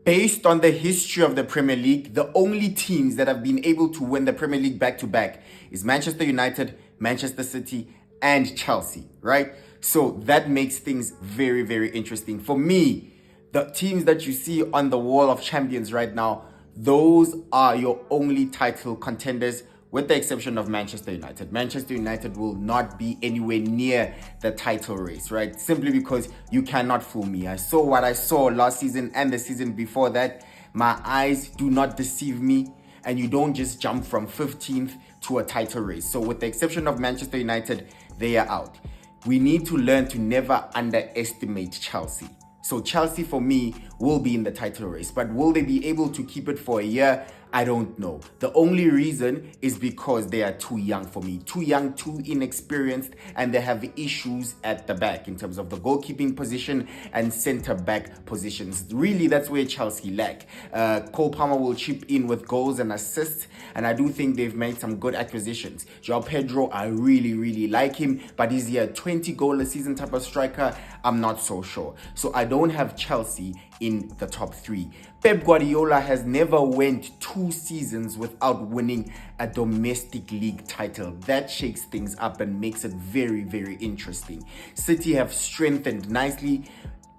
Based on the history of the Premier League, the only teams that have been able to win the Premier League back-to-back is Manchester United, Manchester City, and Chelsea, right? So that makes things very, very interesting. For me, the teams that you see on the wall of champions right now, those are your only title contenders, with the exception of Manchester United. Manchester United will not be anywhere near the title race, right? Simply because you cannot fool me. I saw what I saw last season and the season before that. My eyes do not deceive me, and you don't just jump from 15th to a title race. So with the exception of Manchester United, they are out. We need to learn to never underestimate Chelsea. So Chelsea, for me, will be in the title race. But will they be able to keep it for a year? I don't know. The only reason is because they are too young for me. Too young, too inexperienced, and they have issues at the back in terms of the goalkeeping position and centre-back positions. Really, that's where Chelsea lack. Cole Palmer will chip in with goals and assists, and I do think they've made some good acquisitions. João Pedro, I really, really like him, but is he a 20-goal-a-season type of striker? I'm not so sure. So I don't have Chelsea in the top three. Pep Guardiola has never went 2 seasons without winning a domestic league title. That shakes things up and makes it very, very interesting. City have strengthened nicely.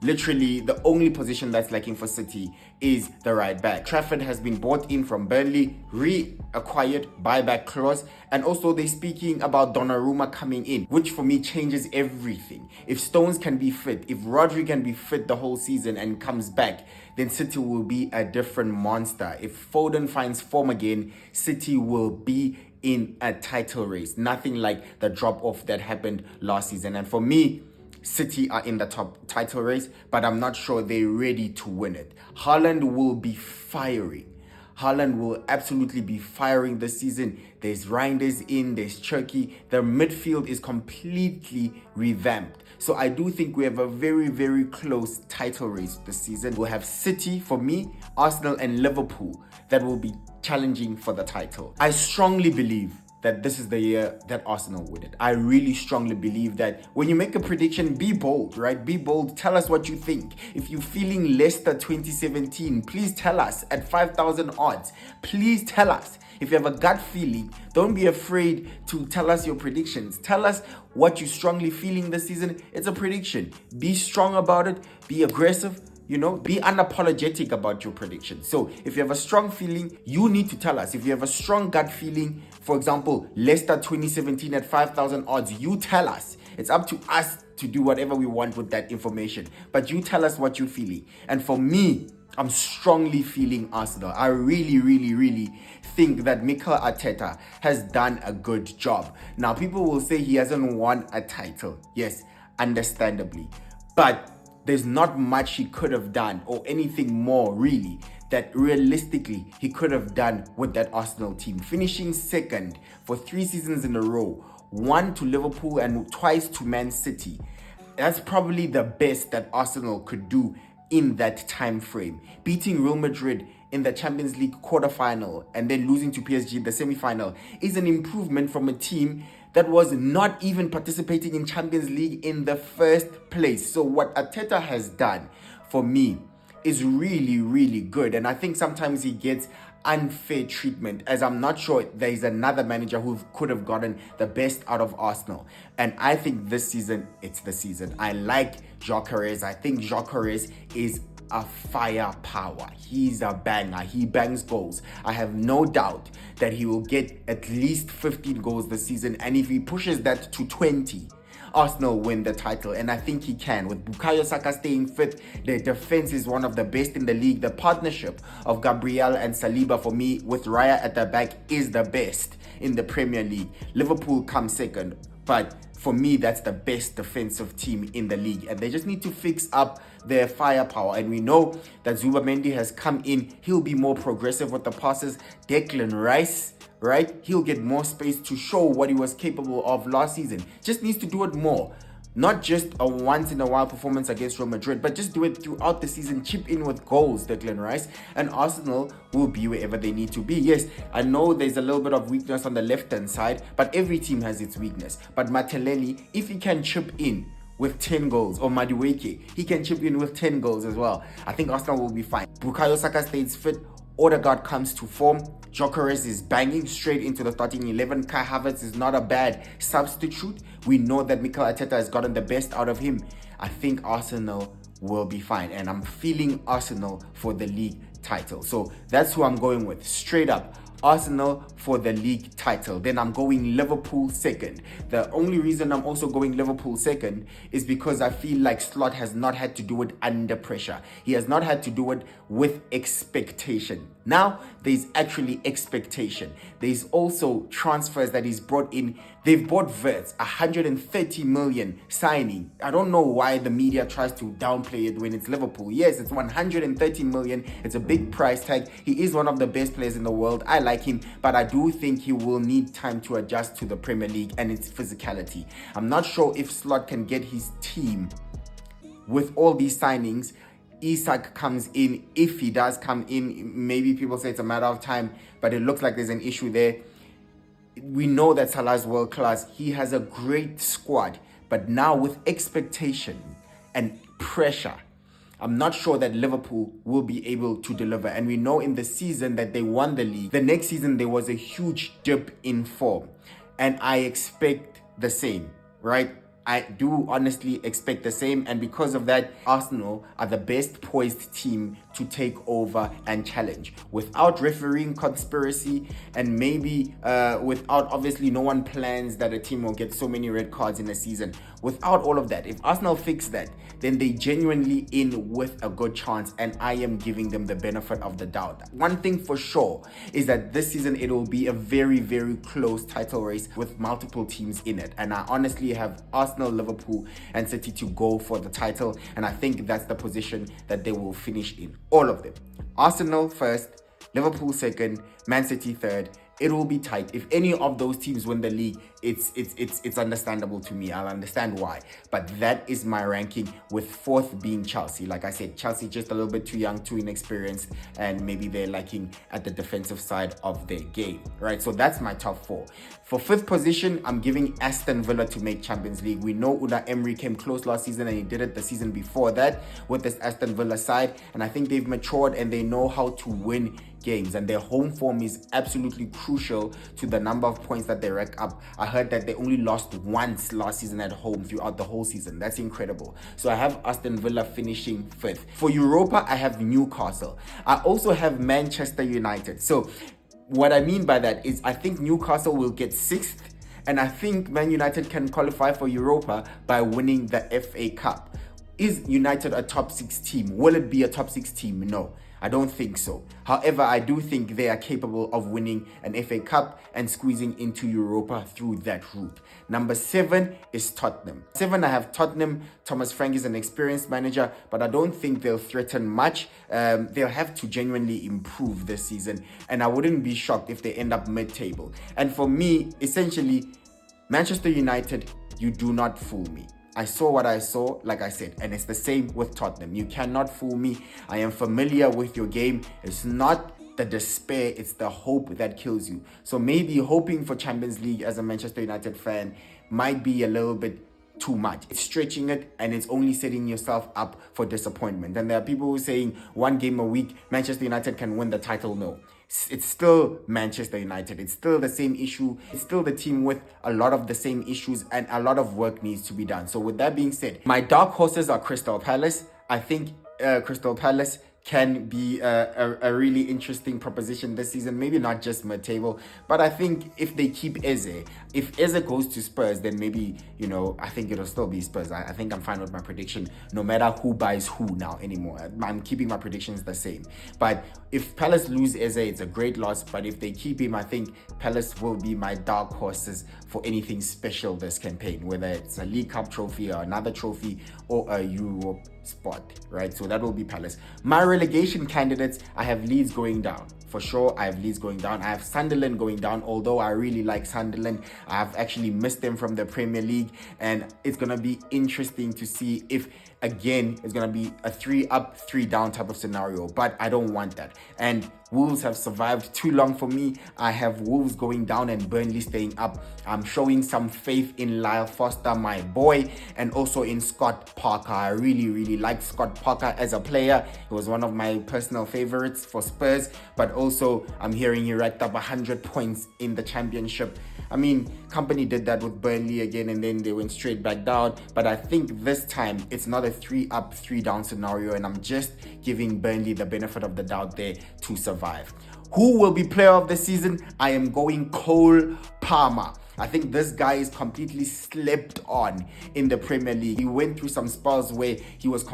Literally, the only position that's lacking for City is the right back. Trafford has been bought in from Burnley, reacquired buyback clause, and also they're speaking about Donnarumma coming in, which for me changes everything. If Stones can be fit, if Rodri can be fit the whole season and comes back, then City will be a different monster. If Foden finds form again, City will be in a title race. Nothing like the drop-off that happened last season. And for me, City are in the top title race, but I'm not sure they're ready to win it. Haaland will be firing. Haaland will absolutely be firing this season. There's Reinders in, there's Cherki. The midfield is completely revamped. So I do think we have a very, very close title race this season. We'll have City, for me, Arsenal and Liverpool that will be challenging for the title. I strongly believe that this is the year that Arsenal win it. I really strongly believe that when you make a prediction, be bold, right? Be bold. Tell us what you think. If you're feeling Leicester 2017, please tell us at 5,000 odds. Please tell us. If you have a gut feeling, don't be afraid to tell us your predictions. Tell us what you're strongly feeling this season. It's a prediction. Be strong about it. Be aggressive. Be unapologetic about your prediction. So if you have a strong feeling, you need to tell us. If you have a strong gut feeling, for example, Leicester 2017 at 5,000 odds, you tell us. It's up to us to do whatever we want with that information. But you tell us what you're feeling. And for me, I'm strongly feeling Arsenal. I really, really, really think that Mikel Arteta has done a good job. Now, people will say he hasn't won a title. Yes, understandably. But there's not much he could have done or anything more really that realistically he could have done with that Arsenal team. Finishing second for 3 seasons in a row, 1 to Liverpool and twice to Man City. That's probably the best that Arsenal could do in that time frame. Beating Real Madrid in the Champions League quarterfinal and then losing to PSG in the semi-final is an improvement from a team that was not even participating in Champions League in the first place. So what Arteta has done for me is really, really good. And I think sometimes he gets unfair treatment, as I'm not sure there is another manager who could have gotten the best out of Arsenal. And I think this season, it's the season. I like Gyökeres. I think Gyökeres is a firepower. He's a banger. He bangs goals. I have no doubt that he will get at least 15 goals this season. And if he pushes that to 20, Arsenal win the title, and I think he can. With Bukayo Saka staying fit, the defense is one of the best in the league. The partnership of Gabriel and Saliba, for me, with Raya at the back, is the best in the Premier League. Liverpool comes second, but for me, that's the best defensive team in the league, and they just need to fix up their firepower. And we know that Zubamendi has come in. He'll be more progressive with the passes. Declan Rice, right? He'll get more space to show what he was capable of last season. Just needs to do it more. Not just a once-in-a-while performance against Real Madrid, but just do it throughout the season. Chip in with goals, Declan Rice, and Arsenal will be wherever they need to be. Yes, I know there's a little bit of weakness on the left-hand side, but every team has its weakness. But Martinelli, if he can chip in with 10 goals, or Madueke, he can chip in with 10 goals as well. I think Arsenal will be fine. Bukayo Saka stays fit. Odegaard comes to form. Gyökeres is banging straight into the starting 11. Kai Havertz is not a bad substitute. We know that Mikel Arteta has gotten the best out of him. I think Arsenal will be fine, and I'm feeling Arsenal for the league title. So that's who I'm going with, straight up. Arsenal for the league title. Then I'm going Liverpool second. The only reason I'm also going Liverpool second is because I feel like Slot has not had to do it under pressure. He has not had to do it with expectation. Now, there's actually expectation. There's also transfers that he's brought in. They've bought Wirtz, 130 million signing. I don't know why the media tries to downplay it when it's Liverpool. Yes, it's 130 million. It's a big price tag. He is one of the best players in the world. I like him, but I do think he will need time to adjust to the Premier League and its physicality. I'm not sure if Slot can get his team with all these signings. Isak comes in. If he does come in, maybe people say it's a matter of time, but it looks like there's an issue there. We know that Salah's world class. He has a great squad, but now with expectation and pressure, I'm not sure that Liverpool will be able to deliver. And we know in the season that they won the league, the next season there was a huge dip in form. And I expect the same, right? I do honestly expect the same, and because of that, Arsenal are the best poised team to take over and challenge. Without refereeing conspiracy, and maybe without, obviously no one plans that a team will get so many red cards in a season. Without all of that, if Arsenal fix that, then they genuinely in with a good chance, and I am giving them the benefit of the doubt. One thing for sure is that this season it will be a very, very close title race with multiple teams in it, and I honestly have Arsenal, Liverpool and City to go for the title, and I think that's the position that they will finish in, all of them. Arsenal first, Liverpool second, Man City third. It will be tight. If any of those teams win the league, it's understandable to me. I'll understand why. But that is my ranking, with fourth being Chelsea. Like I said, Chelsea just a little bit too young, too inexperienced, and maybe they're lacking at the defensive side of their game, right? So that's my top four. For fifth position, I'm giving Aston Villa to make Champions League. We know Unai Emery came close last season, and he did it the season before that with this Aston Villa side. And I think they've matured and they know how to win games, and their home form is absolutely crucial to the number of points that they rack up. I heard that they only lost once last season at home throughout the whole season. That's incredible. So I have Aston Villa finishing fifth. For Europa, I have Newcastle. I also have Manchester United. So what I mean by that is I think Newcastle will get sixth, and I think Man United can qualify for Europa by winning the FA Cup. Is United a top 6 team? Will it be a top 6 team? No, I don't think so. However, I do think they are capable of winning an FA Cup and squeezing into Europa through that route. Number 7 is Tottenham. 7, I have Tottenham. Thomas Frank is an experienced manager, but I don't think they'll threaten much. They'll have to genuinely improve this season, and I wouldn't be shocked if they end up mid-table. And for me, essentially, Manchester United, you do not fool me. I saw what I saw, like I said, and it's the same with Tottenham. You cannot fool me. I am familiar with your game. It's not the despair, it's the hope that kills you. So maybe hoping for Champions League as a Manchester United fan might be a little bit too much. It's stretching it, and it's only setting yourself up for disappointment. And there are people who are saying 1 game a week, Manchester United can win the title. No. It's still Manchester United. It's still the same issue. It's still the team with a lot of the same issues, and a lot of work needs to be done. So with that being said, my dark horses are Crystal Palace. I think Crystal Palace can be a really interesting proposition this season. Maybe not just mid-table, but I think if they keep Eze, if Eze goes to Spurs, then maybe, I think it'll still be Spurs. I think I'm fine with my prediction, no matter who buys who now anymore. I'm keeping my predictions the same. But if Palace lose Eze, it's a great loss. But if they keep him, I think Palace will be my dark horses for anything special this campaign, whether it's a League Cup trophy or another trophy or a Europe spot, right? So that will be Palace. My relegation candidates, I have Leeds going down. For sure, I have Leeds going down. I have Sunderland going down, although I really like Sunderland. I have actually missed them from the Premier League, and it's going to be interesting to see if again, it's going to be a 3 up, 3 down type of scenario. But I don't want that. And Wolves have survived too long for me. I have Wolves going down and Burnley staying up. I'm showing some faith in Lyle Foster, my boy, and also in Scott Parker. I really like Scott Parker as a player. He was one of my personal favorites for Spurs, but also I'm hearing he racked up 100 points in the championship. I mean, Company did that with Burnley again, and then they went straight back down. But I think this time it's not a 3 up, 3 down scenario, and I'm just giving Burnley the benefit of the doubt there to survive. Who will be player of the season? I am going Cole Palmer. I think this guy is completely slept on in the Premier League. He went through some spells where he was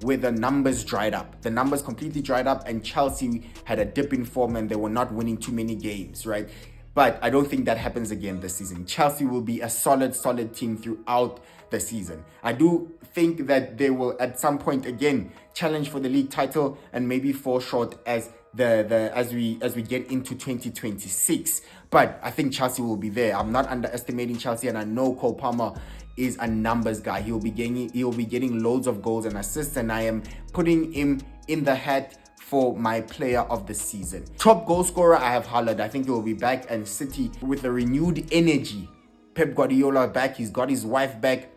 where the numbers dried up. The numbers completely dried up, and Chelsea had a dip in form and they were not winning too many games, right? But I don't think that happens again this season. Chelsea will be a solid team throughout the season. I do think that they will at some point again challenge for the league title and maybe fall short as we get into 2026. But I think Chelsea will be there. I'm not underestimating Chelsea, and I know Cole Palmer is a numbers guy. He'll be getting loads of goals and assists, and I am putting him in the hat for my player of the season. Top goal scorer, I have Haaland. I think he will be back, and City with a renewed energy. Pep Guardiola back. He's got his wife back.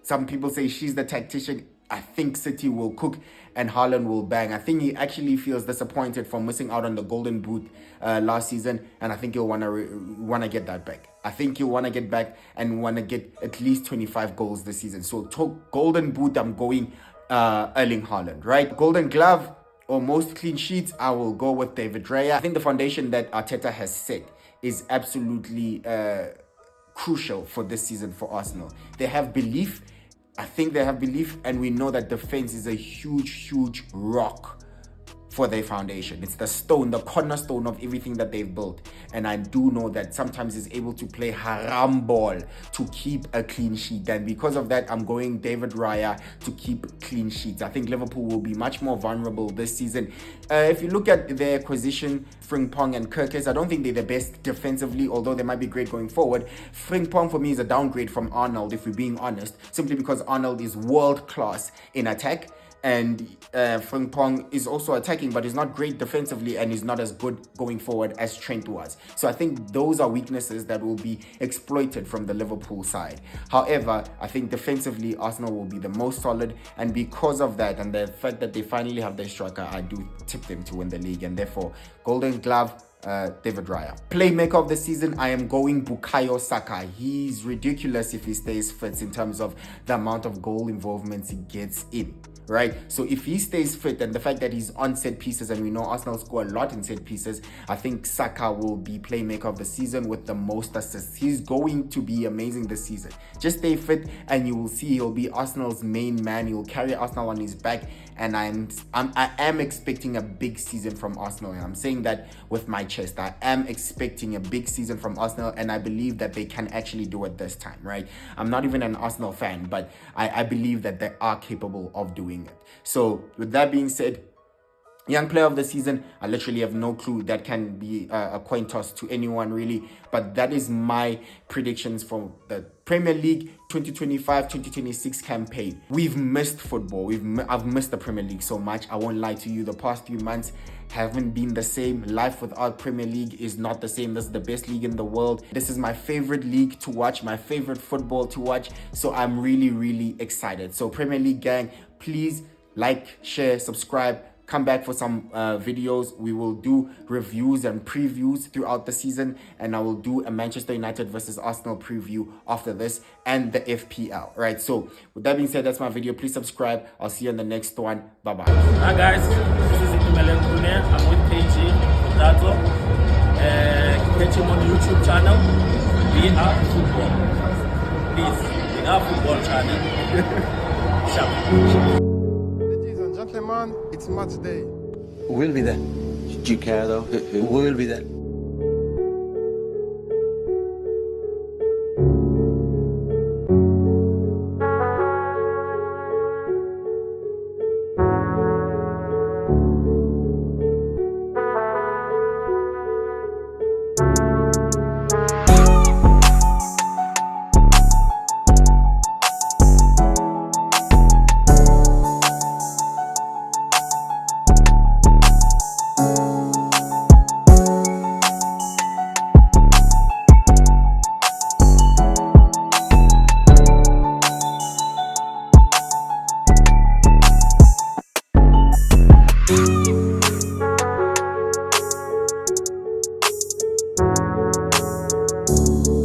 Some people say she's the tactician. I think City will cook and Haaland will bang. I think he actually feels disappointed from missing out on the Golden Boot last season, and I think he'll want to get that back. I think he'll want to get back and want to get at least 25 goals this season. So Golden Boot, I'm going Erling Haaland, right? Golden Glove or most clean sheets, I will go with David Raya. I think the foundation that Arteta has set is absolutely crucial for this season for Arsenal. They have belief. I think they have belief, and we know that defense is a huge rock for their foundation. It's the stone, the cornerstone of everything that they've built. And I do know that sometimes he's able to play haram ball to keep a clean sheet. And because of that, I'm going David Raya to keep clean sheets. I think Liverpool will be much more vulnerable this season. If you look at their acquisition, Frimpong and Kirkes, I don't think they're the best defensively, although they might be great going forward. Frimpong for me is a downgrade from Arnold, if we're being honest, simply because Arnold is world class in attack. And Frimpong is also attacking, but he's not great defensively and he's not as good going forward as Trent was. So I think those are weaknesses that will be exploited from the Liverpool side. However, I think defensively, Arsenal will be the most solid. And because of that and the fact that they finally have their striker, I do tip them to win the league. And therefore, Golden Glove, David Raya. Playmaker of the season, I am going Bukayo Saka. He's ridiculous if he stays fit in terms of the amount of goal involvements he gets in. Right, so if he stays fit and the fact that he's on set pieces, and we know Arsenal score a lot in set pieces, I think Saka will be playmaker of the season with the most assists. He's going to be amazing this season. Just stay fit and you will see he'll be Arsenal's main man. He'll carry Arsenal on his back, and I am expecting a big season from Arsenal. And I'm saying that with my chest. I am expecting a big season from Arsenal, and I believe that they can actually do it this time. Right, I'm not even an Arsenal fan, but I believe that they are capable of doing it. So with that being said, young player of the season, I literally have no clue. That can be a coin toss to anyone really, but that is my predictions for the Premier League 2025-2026 campaign. We've missed football. I've missed the Premier League so much. I won't lie to you. The past few months haven't been the same. Life without Premier League is not the same. This is the best league in the world. This is my favorite league to watch, my favorite football to watch. So I'm really excited. So Premier League gang, please like, share, subscribe. Come back for some videos. We will do reviews and previews throughout the season, and I will do a Manchester United versus Arsenal preview after this and the FPL. Right, so with that being said, that's my video. Please subscribe. I'll see you in the next one. Bye bye. Hi guys, this is Ikimele Nkune. I'm with KG Potato. Catch him on the YouTube channel. We are football. Please, we are football channel. Sharp. Gentlemen, it's match day. Who will be there? Do you care though? Who will be there? Bye.